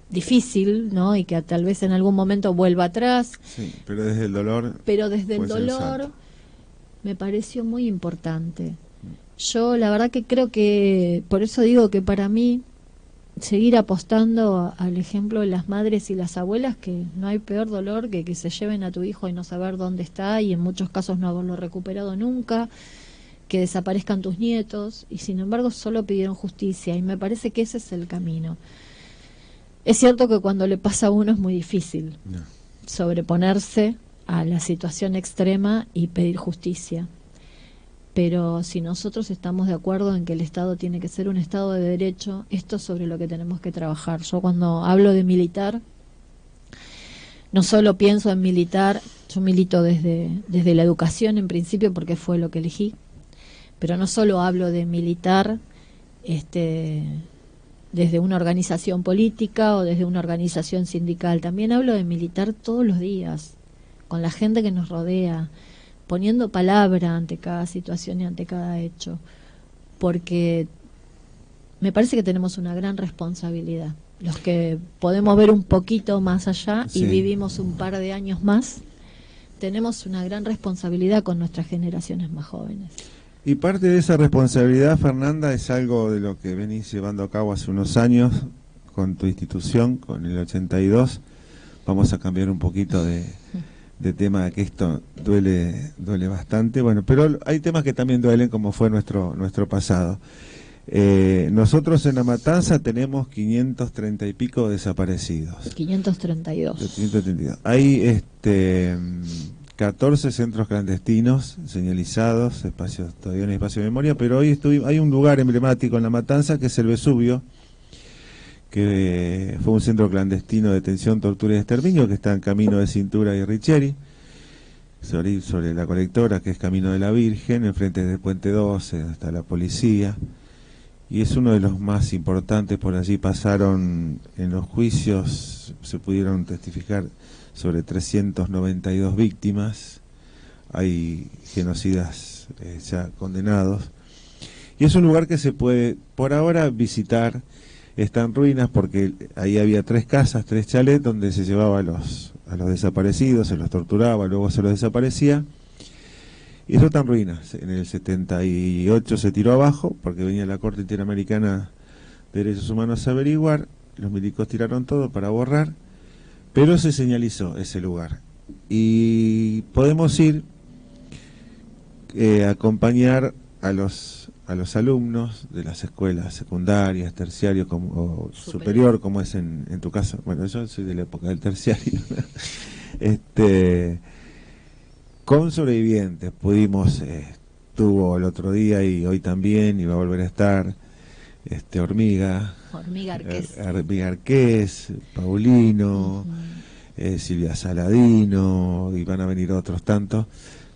difícil, ¿no?, y que tal vez en algún momento vuelva atrás. Sí, pero desde el dolor. Pero desde el dolor me pareció muy importante. Yo la verdad que creo que, por eso digo que para mí, seguir apostando al ejemplo de las madres y las abuelas, que no hay peor dolor que se lleven a tu hijo y no saber dónde está, y en muchos casos no haberlo recuperado nunca, que desaparezcan tus nietos, y sin embargo solo pidieron justicia, y me parece que ese es el camino. Es cierto que cuando le pasa a uno es muy difícil sobreponerse a la situación extrema y pedir justicia. Pero si nosotros estamos de acuerdo en que el Estado tiene que ser un Estado de derecho, esto es sobre lo que tenemos que trabajar. Yo cuando hablo de militar, no solo pienso en militar, yo milito desde la educación en principio porque fue lo que elegí, pero no solo hablo de militar desde una organización política o desde una organización sindical, también hablo de militar todos los días, con la gente que nos rodea, poniendo palabra ante cada situación y ante cada hecho, porque me parece que tenemos una gran responsabilidad. Los que podemos ver un poquito más allá y vivimos un par de años más, tenemos una gran responsabilidad con nuestras generaciones más jóvenes. Y parte de esa responsabilidad, Fernanda, es algo de lo que venís llevando a cabo hace unos años con tu institución, con el 82. Vamos a cambiar un poquito de tema, que esto duele bastante, bueno, pero hay temas que también duelen, como fue nuestro pasado. Nosotros en La Matanza tenemos 530 y pico desaparecidos. 532. 532. Hay 14 centros clandestinos señalizados, todavía no hay espacio de memoria, pero hoy hay un lugar emblemático en La Matanza que es el Vesubio, que fue un centro clandestino de detención, tortura y exterminio, que está en Camino de Cintura y Richieri, sobre la colectora, que es Camino de la Virgen, enfrente de Puente 12, hasta la policía, y es uno de los más importantes. Por allí pasaron en los juicios, se pudieron testificar sobre 392 víctimas, hay genocidas ya condenados, y es un lugar que se puede por ahora visitar. está en ruinas porque ahí había 3 casas, 3 chalets donde se llevaba a los desaparecidos, se los torturaba, luego se los desaparecía. Y eso está en ruinas. En el 78 se tiró abajo porque venía la Corte Interamericana de Derechos Humanos a averiguar, los milicos tiraron todo para borrar, pero se señalizó ese lugar. Y podemos ir a acompañar a los alumnos de las escuelas secundarias, terciario o superior, como es en tu caso. Bueno, yo soy de la época del terciario. Con sobrevivientes pudimos, estuvo el otro día y hoy también, y va a volver a estar Hormiga Arqués, Paulino, Silvia Saladino, y van a venir otros tantos,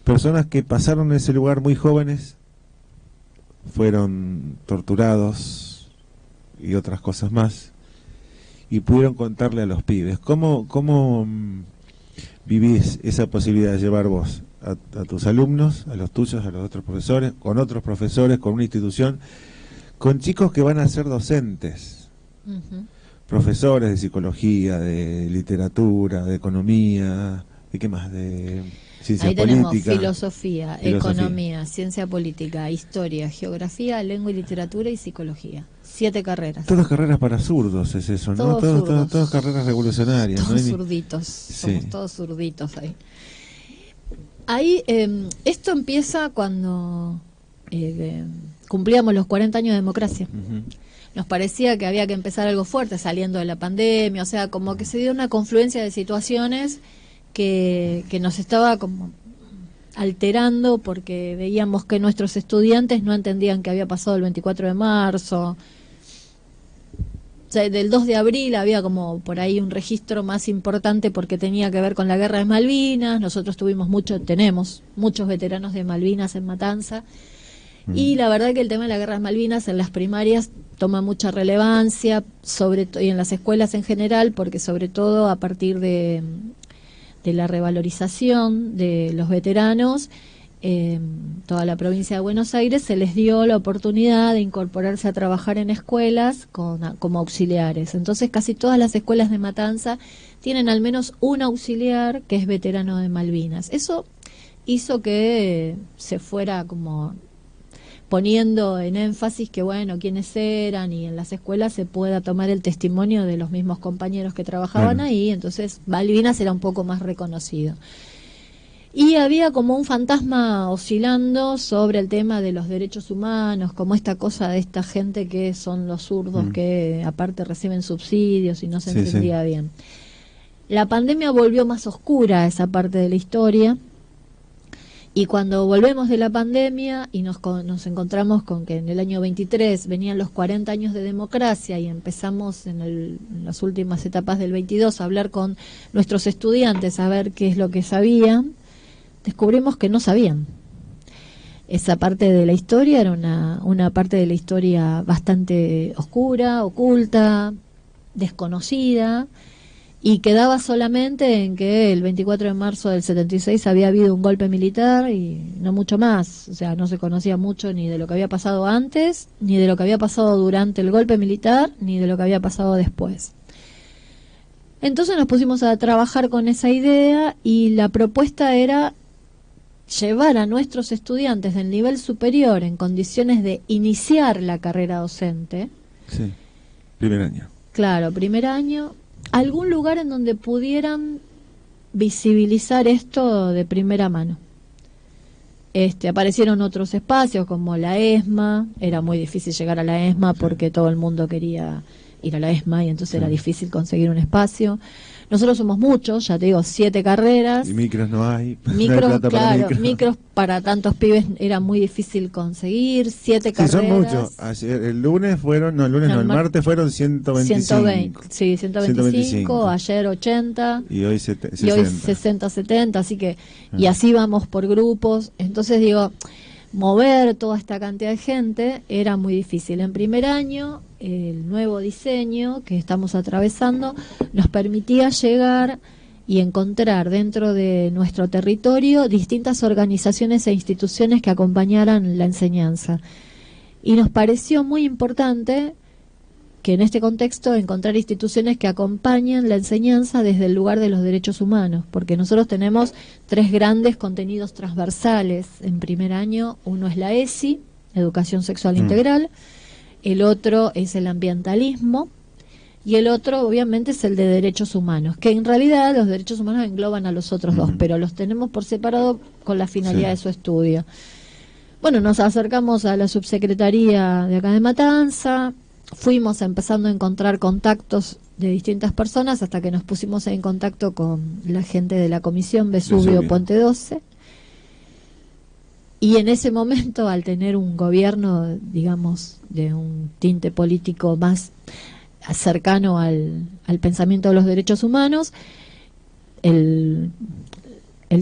personas que pasaron en ese lugar muy jóvenes, fueron torturados y otras cosas más, y pudieron contarle a los pibes. ¿Cómo vivís esa posibilidad de llevar vos a tus alumnos, a los tuyos, a los otros profesores, con otros profesores, con una institución, con chicos que van a ser docentes, profesores de psicología, de literatura, de economía, ¿de qué más? De ciencia ahí política. Tenemos filosofía, economía, ciencia política, historia, geografía, lengua y literatura y psicología. 7 carreras. Todas carreras para zurdos es eso, ¿no? Todas carreras revolucionarias. Todos ¿no? zurditos, Sí. somos todos zurditos ahí. Ahí, esto empieza cuando cumplíamos los 40 años de democracia. Nos parecía que había que empezar algo fuerte saliendo de la pandemia, o sea, como que se dio una confluencia de situaciones que nos estaba como alterando porque veíamos que nuestros estudiantes no entendían qué había pasado el 24 de marzo. O sea, del 2 de abril había como por ahí un registro más importante porque tenía que ver con la guerra de Malvinas. Nosotros tenemos muchos veteranos de Malvinas en Matanza. Y la verdad que el tema de la guerra de Malvinas en las primarias toma mucha relevancia, y en las escuelas en general, porque sobre todo a partir de la revalorización de los veteranos, toda la provincia de Buenos Aires se les dio la oportunidad de incorporarse a trabajar en escuelas como auxiliares. Entonces casi todas las escuelas de Matanza tienen al menos un auxiliar que es veterano de Malvinas. Eso hizo que se fuera como poniendo en énfasis que bueno, quiénes eran, y en las escuelas se pueda tomar el testimonio de los mismos compañeros que trabajaban ahí. Entonces Malvinas era un poco más reconocido. Y había como un fantasma oscilando sobre el tema de los derechos humanos, como esta cosa de esta gente que son los zurdos, que aparte reciben subsidios y no se entendía bien. La pandemia volvió más oscura esa parte de la historia. Y cuando volvemos de la pandemia y nos encontramos con que en el año 23 venían los 40 años de democracia y empezamos en las últimas etapas del 22 a hablar con nuestros estudiantes a ver qué es lo que sabían, descubrimos que no sabían. Esa parte de la historia era una parte de la historia bastante oscura, oculta, desconocida, y quedaba solamente en que el 24 de marzo del 76 había habido un golpe militar y no mucho más. O sea, no se conocía mucho ni de lo que había pasado antes, ni de lo que había pasado durante el golpe militar, ni de lo que había pasado después. Entonces nos pusimos a trabajar con esa idea y la propuesta era llevar a nuestros estudiantes del nivel superior en condiciones de iniciar la carrera docente. Sí, primer año. Claro, primer año. Algún lugar en donde pudieran visibilizar esto de primera mano. Aparecieron otros espacios como la ESMA. Era muy difícil llegar a la ESMA porque todo el mundo quería ir a la ESMA y entonces era difícil conseguir un espacio. Nosotros somos muchos, ya te digo, 7 carreras. Y micros no hay. Micros, claro, micros para tantos pibes era muy difícil conseguir, 7 carreras. Sí, son muchos. Ayer, el lunes fueron, el martes fueron 125. 120, sí, 125, ayer 80. Y hoy 60. Y hoy 60, 70, así que, y así vamos por grupos. Entonces digo, mover toda esta cantidad de gente era muy difícil. En primer año, el nuevo diseño que estamos atravesando nos permitía llegar y encontrar dentro de nuestro territorio distintas organizaciones e instituciones que acompañaran la enseñanza. Y nos pareció muy importante que en este contexto encontrar instituciones que acompañen la enseñanza desde el lugar de los derechos humanos, porque nosotros tenemos 3 grandes contenidos transversales en primer año. Uno es la ESI, Educación Sexual Integral, el otro es el ambientalismo, y el otro obviamente es el de derechos humanos, que en realidad los derechos humanos engloban a los otros dos, pero los tenemos por separado con la finalidad de su estudio. Bueno, nos acercamos a la subsecretaría de acá de Matanza, fuimos empezando a encontrar contactos de distintas personas hasta que nos pusimos en contacto con la gente de la Comisión Vesubio Puente 12. Y en ese momento, al tener un gobierno, digamos, de un tinte político más cercano al pensamiento de los derechos humanos, el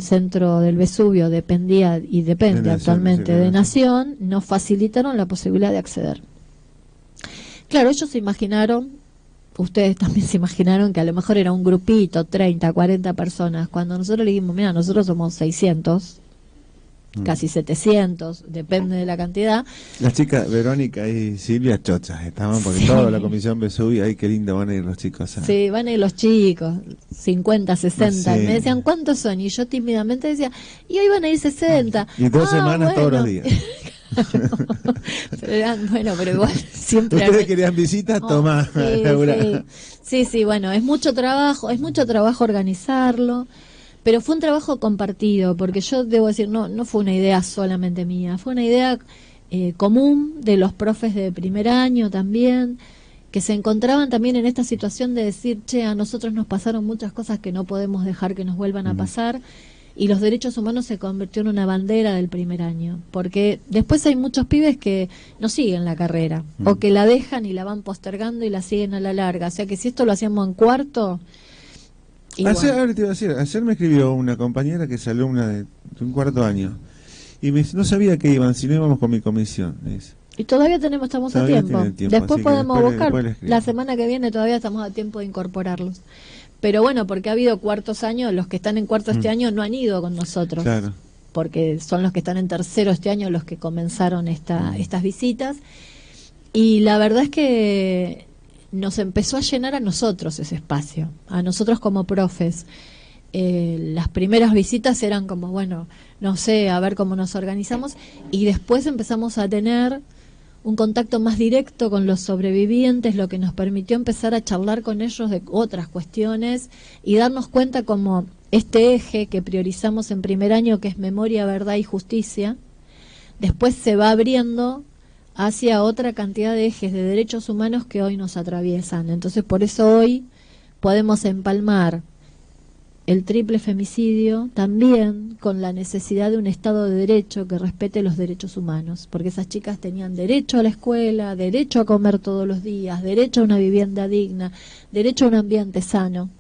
centro del Vesubio dependía y depende actualmente de Nación, nos facilitaron la posibilidad de acceder. Claro, ellos se imaginaron, ustedes también se imaginaron que a lo mejor era un grupito, 30, 40 personas, cuando nosotros le dijimos, mira, nosotros somos 600, casi 700, depende de la cantidad. Las chicas Verónica y Silvia chochas estaban, porque toda la Comisión Vesubio, ay, qué lindo van a ir los chicos. Sí, van a ir los chicos, 50, 60, me decían, ¿cuántos son? Y yo tímidamente decía, y hoy van a ir 60. Y 2 semanas todos los días. Pero igual siempre ustedes querían visitas, tomá. Sí, bueno, es mucho trabajo organizarlo, pero fue un trabajo compartido, porque yo debo decir, no fue una idea solamente mía, fue una idea común de los profes de primer año también, que se encontraban también en esta situación de decir, che, a nosotros nos pasaron muchas cosas que no podemos dejar que nos vuelvan a pasar. Y los derechos humanos se convirtió en una bandera del primer año, porque después hay muchos pibes que no siguen la carrera, o que la dejan y la van postergando y la siguen a la larga. O sea que si esto lo hacíamos en cuarto... Ayer, te iba a decir, ayer me escribió una compañera que es alumna de un cuarto año, y me dice, no sabía que iban, si no íbamos con mi comisión. Y todavía estamos a tiempo. Después podemos buscar, la semana que viene todavía estamos a tiempo de incorporarlos. Pero bueno, porque ha habido cuartos años, los que están en cuarto este año no han ido con nosotros, porque son los que están en tercero este año los que comenzaron estas visitas, y la verdad es que nos empezó a llenar a nosotros ese espacio, a nosotros como profes. Las primeras visitas eran como, bueno, no sé, a ver cómo nos organizamos, y después empezamos a tener un contacto más directo con los sobrevivientes, lo que nos permitió empezar a charlar con ellos de otras cuestiones y darnos cuenta como este eje que priorizamos en primer año, que es memoria, verdad y justicia, después se va abriendo hacia otra cantidad de ejes de derechos humanos que hoy nos atraviesan. Entonces, por eso hoy podemos empalmar el triple femicidio también con la necesidad de un Estado de Derecho que respete los derechos humanos, porque esas chicas tenían derecho a la escuela, derecho a comer todos los días, derecho a una vivienda digna, derecho a un ambiente sano,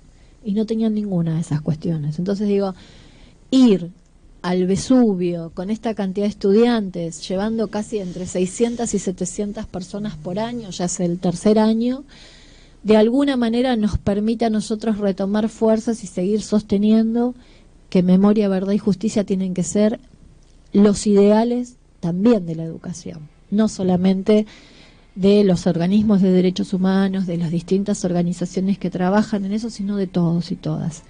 y no tenían ninguna de esas cuestiones. Entonces digo, ir al Vesubio con esta cantidad de estudiantes, llevando casi entre 600 y 700 personas por año, ya es el tercer año, de alguna manera nos permite a nosotros retomar fuerzas y seguir sosteniendo que memoria, verdad y justicia tienen que ser los ideales también de la educación, no solamente de los organismos de derechos humanos, de las distintas organizaciones que trabajan en eso, sino de todos y todas.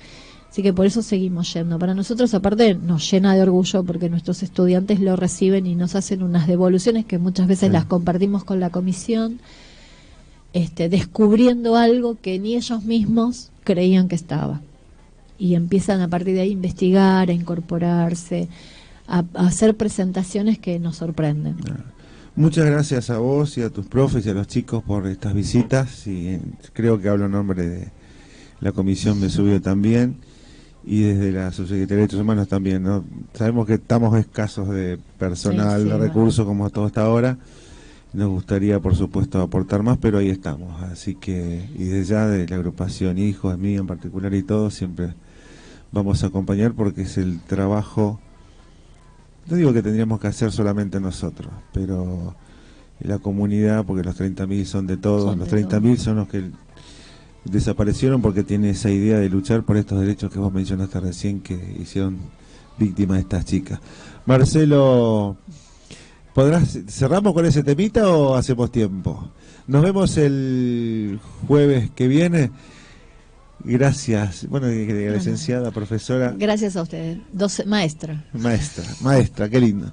Así que por eso seguimos yendo. Para nosotros, aparte, nos llena de orgullo porque nuestros estudiantes lo reciben y nos hacen unas devoluciones que muchas veces las compartimos con la comisión, descubriendo algo que ni ellos mismos creían que estaba, y empiezan a partir de ahí a investigar, a incorporarse, a hacer presentaciones que nos sorprenden. Muchas gracias a vos y a tus profes y a los chicos por estas visitas, y creo que hablo en nombre de la Comisión Vesubio también, y desde la Subsecretaría de Derechos Humanos también, ¿no? Sabemos que estamos escasos de personal, de recursos, como todo hasta ahora. Nos gustaría, por supuesto, aportar más, pero ahí estamos. Así que, y desde ya de la agrupación Hijos, mí en particular y todo, siempre vamos a acompañar porque es el trabajo, no digo que tendríamos que hacer solamente nosotros, pero la comunidad, porque los 30.000 son de todos, los 30.000 son los que desaparecieron porque tiene esa idea de luchar por estos derechos que vos mencionaste recién, que hicieron víctimas de estas chicas. Marcelo, ¿cerramos con ese temita o hacemos tiempo? Nos vemos el jueves que viene. Gracias. Bueno, licenciada, profesora. Gracias a ustedes. Maestra. Maestra, qué lindo.